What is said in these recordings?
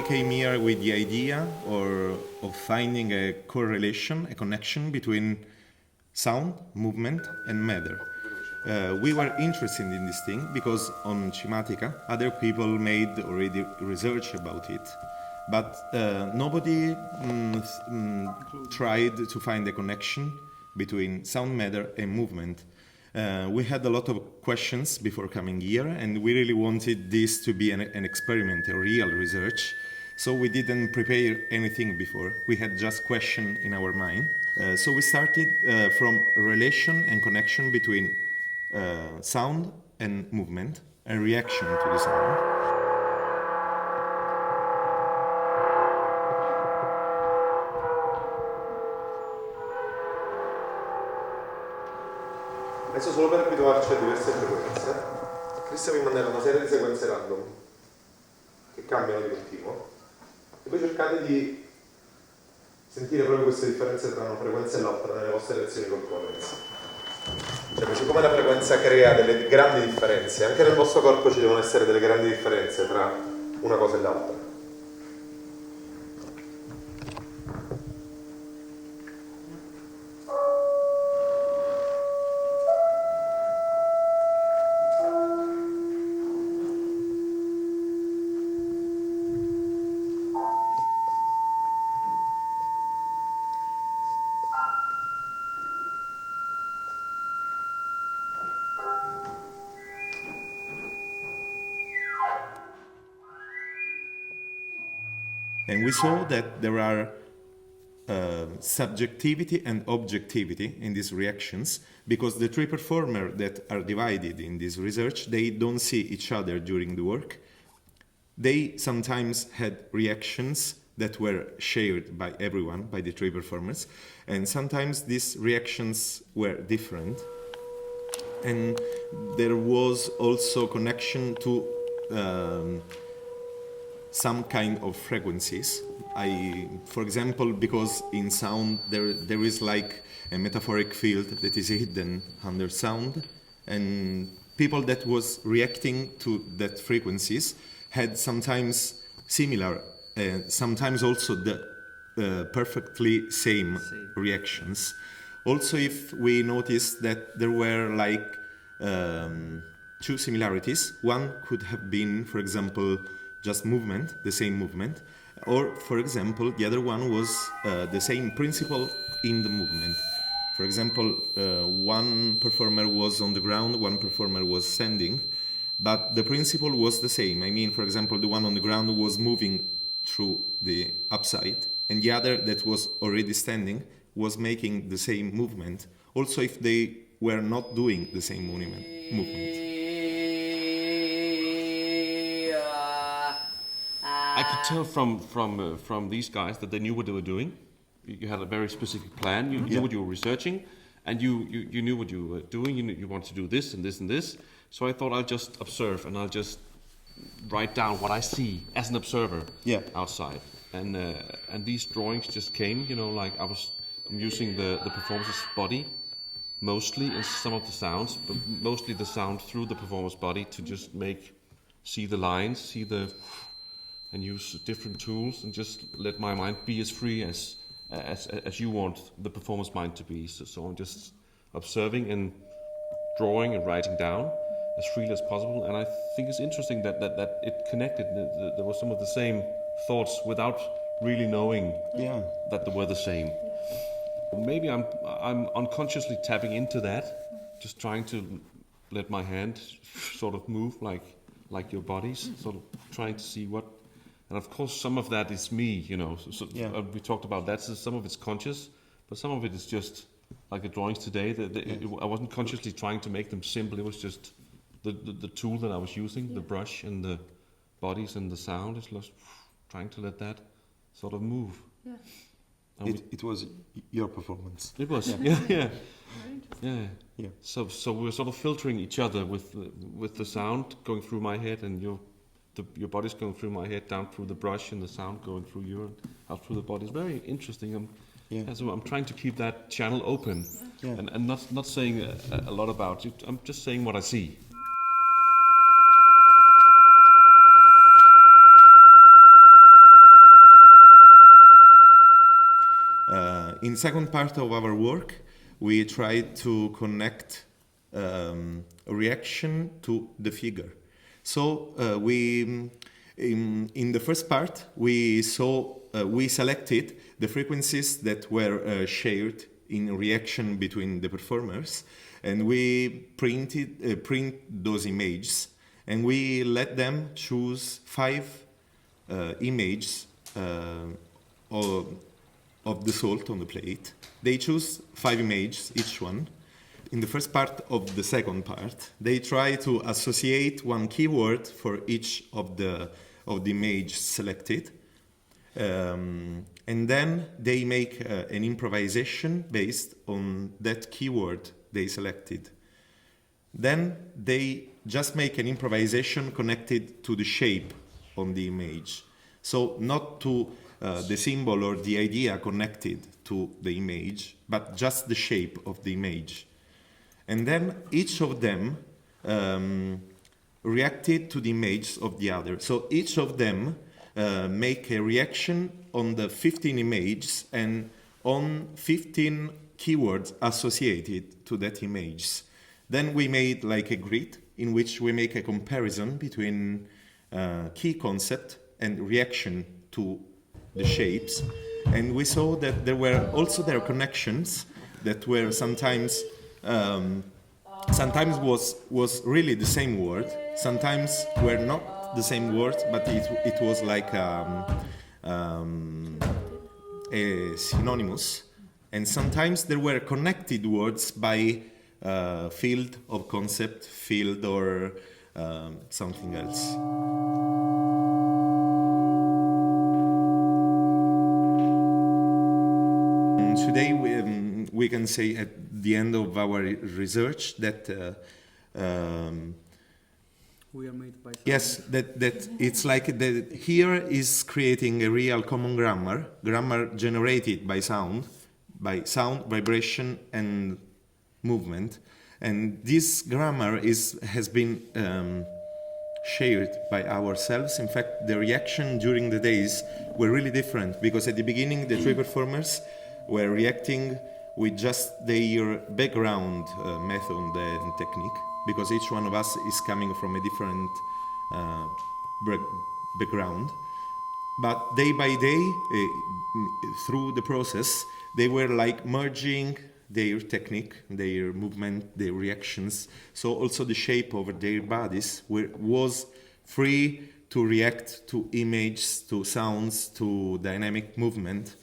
we came here with the idea of finding a correlation, a connection between sound, movement, and matter. We were interested in this thing because on Cimatica, other people made already research about it, but nobody tried to find a connection between sound, matter, and movement. We had a lot of questions before coming here, and we really wanted this to be an experiment, a real research. So we didn't prepare anything before. We had just question in our mind. So we started from relation and connection between sound and movement, and reaction to the sound. Adesso solo per abituarci a diverse frequenze, Cristian vi manderà una serie di sequenze random che cambiano di continuo e voi cercate di sentire proprio queste differenze tra una frequenza e l'altra nelle vostre lezioni concorrenze. Cioè, siccome la frequenza crea delle grandi differenze, anche nel vostro corpo ci devono essere delle grandi differenze tra una cosa e l'altra. And we saw that there are subjectivity and objectivity in these reactions, because the three performers that are divided in this research, they don't see each other during the work. They sometimes had reactions that were shared by everyone, by the three performers, and sometimes these reactions were different. And there was also connection to some kind of frequencies. For example, because in sound there is like a metaphoric field that is hidden under sound, and people that was reacting to that frequencies had sometimes similar, sometimes also the perfectly same reactions. Also, if we notice that there were like two similarities, one could have been, for example, just movement, the same movement, or for example, the other one was the same principle in the movement. For example, one performer was on the ground, one performer was standing, but the principle was the same. I mean, for example, the one on the ground was moving through the upside, and the other that was already standing was making the same movement, also if they were not doing the same movement. I could tell from these guys that they knew what they were doing. You had a very specific plan. You knew what you were researching, and you knew what you were doing. You want to do this and this and this. So I thought I'll just observe and I'll just write down what I see as an observer outside. And these drawings just came. You know, like I was using the performer's body mostly, and some of the sounds, but mostly the sound through the performer's body to just see the lines, and use different tools, and just let my mind be as free as you want the performer's mind to be. So I'm just observing and drawing and writing down as freely as possible. And I think it's interesting that it connected. There was some of the same thoughts without really knowing that they were the same. Maybe I'm unconsciously tapping into that, just trying to let my hand sort of move like your bodies, sort of trying to see what. And of course, some of that is me, you know. We talked about that. So some of it's conscious, but some of it is just like the drawings today. I wasn't consciously trying to make them simple. It was just the tool that I was using, the brush and the bodies and the sound. Is just trying to let that sort of move. Yeah. It was your performance. It was, yeah. So we were sort of filtering each other with the sound going through my head, and your body's going through my head, down through the brush, and the sound going through you and out through the body. It's very interesting. So I'm trying to keep that channel open, and not saying a lot about it. I'm just saying what I see. In second part of our work, we tried to connect reaction to the figure. So in the first part, we selected the frequencies that were shared in reaction between the performers, and we print those images, and we let them choose 5 images of the salt on the plate. They choose 5 images, each one. In the first part of the second part, they try to associate one keyword for each of the images selected. And then they make an improvisation based on that keyword they selected. Then they just make an improvisation connected to the shape on the image. So not to the symbol or the idea connected to the image, but just the shape of the image. And then each of them reacted to the image of the other. So each of them make a reaction on the 15 images and on 15 keywords associated to that image. Then we made like a grid in which we make a comparison between key concept and reaction to the shapes. And we saw that there were also their connections that were sometimes was really the same word, sometimes were not the same word, but it was like a synonymous, and sometimes there were connected words by field of concept, field or something else. And today we can say at the end of our research that we are made by yes, that it's like that here is creating a real common grammar generated by sound, vibration and movement, and this grammar has been shared by ourselves. In fact, the reaction during the days were really different, because at the beginning the 3 performers were reacting with just their background method and technique, because each one of us is coming from a different background. But day by day, through the process, they were like merging their technique, their movement, their reactions. So also the shape of their bodies was free to react to images, to sounds, to dynamic movement.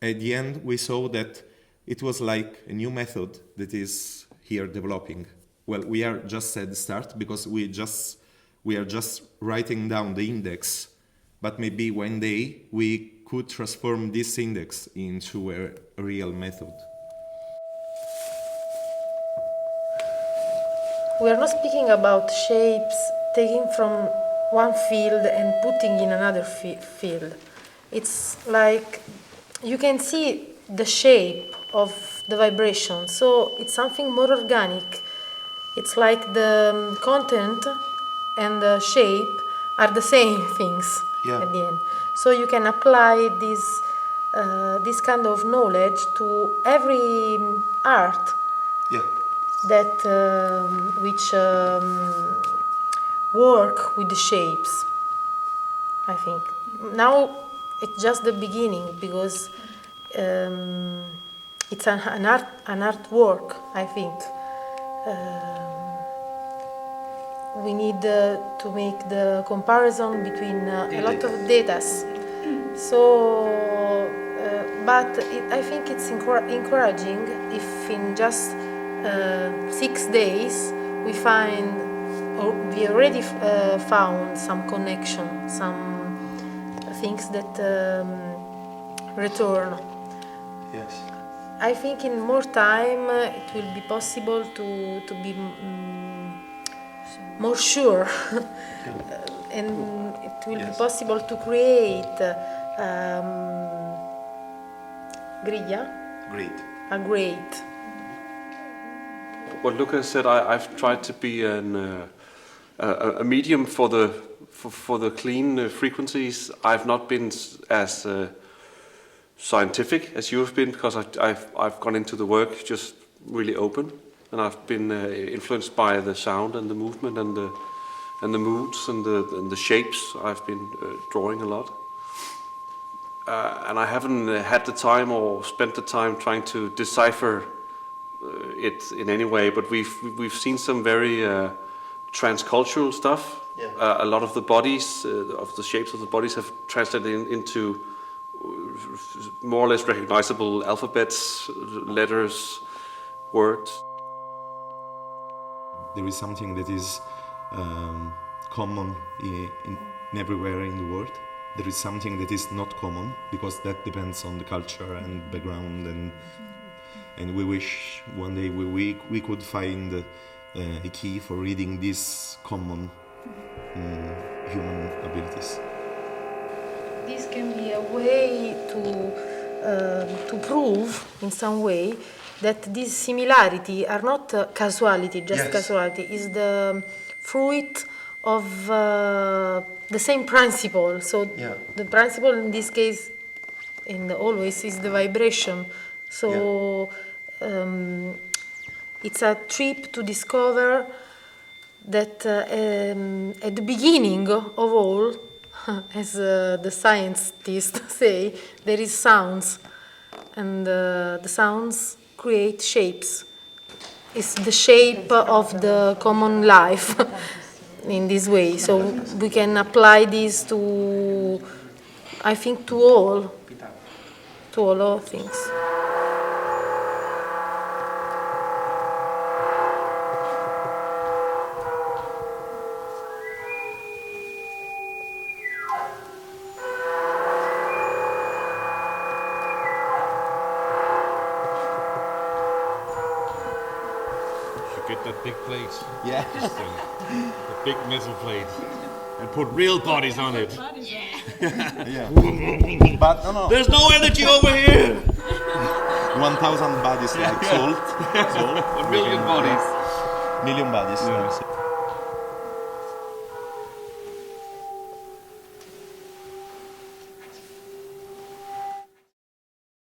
At the end, we saw that it was like a new method that is here developing. Well, we are just at the start, because we are just writing down the index, but maybe one day we could transform this index into a real method. We are not speaking about shapes taken from one field and putting in another field. It's like you can see the shape of the vibration, so it's something more organic. It's like the content and the shape are the same things at the end. So you can apply this kind of knowledge to every art that which work with the shapes. I think now it's just the beginning, because it's an artwork. I think we need to make the comparison between a lot of data. So, but I think it's encouraging if in just 6 days we find, or we already found some connection, some things that return. Yes. I think in more time it will be possible to be more sure, and it will be possible to create a great. What Lucas said, I've tried to be a medium for the clean frequencies. I've not been as scientific as you have been, because I've gone into the work just really open, and I've been influenced by the sound and the movement and the moods and the shapes. I've been drawing a lot. And I haven't had the time or spent the time trying to decipher it in any way, but we've seen some very transcultural stuff. Yeah. A lot of the bodies, of the shapes of the bodies, have translated into more or less recognizable alphabets, letters, words. There is something that is common in everywhere in the world. There is something that is not common, because that depends on the culture and background, and we wish one day we could find a key for reading these common human abilities. This can be a way to prove in some way that these similarity are not casuality, just casuality, is the fruit of the same principle. So the principle in this case, and always, is the vibration. So it's a trip to discover that at the beginning of all, as the scientists say, there is sounds, and the sounds create shapes. It's the shape of the common life in this way. So we can apply this to, I think, to all things. Get that big plate. Yeah. The big metal plate. And put real bodies on it. Yeah. But no. There's no energy over here! 1,000 bodies like salt. 1 million bodies. Million bodies. Yeah.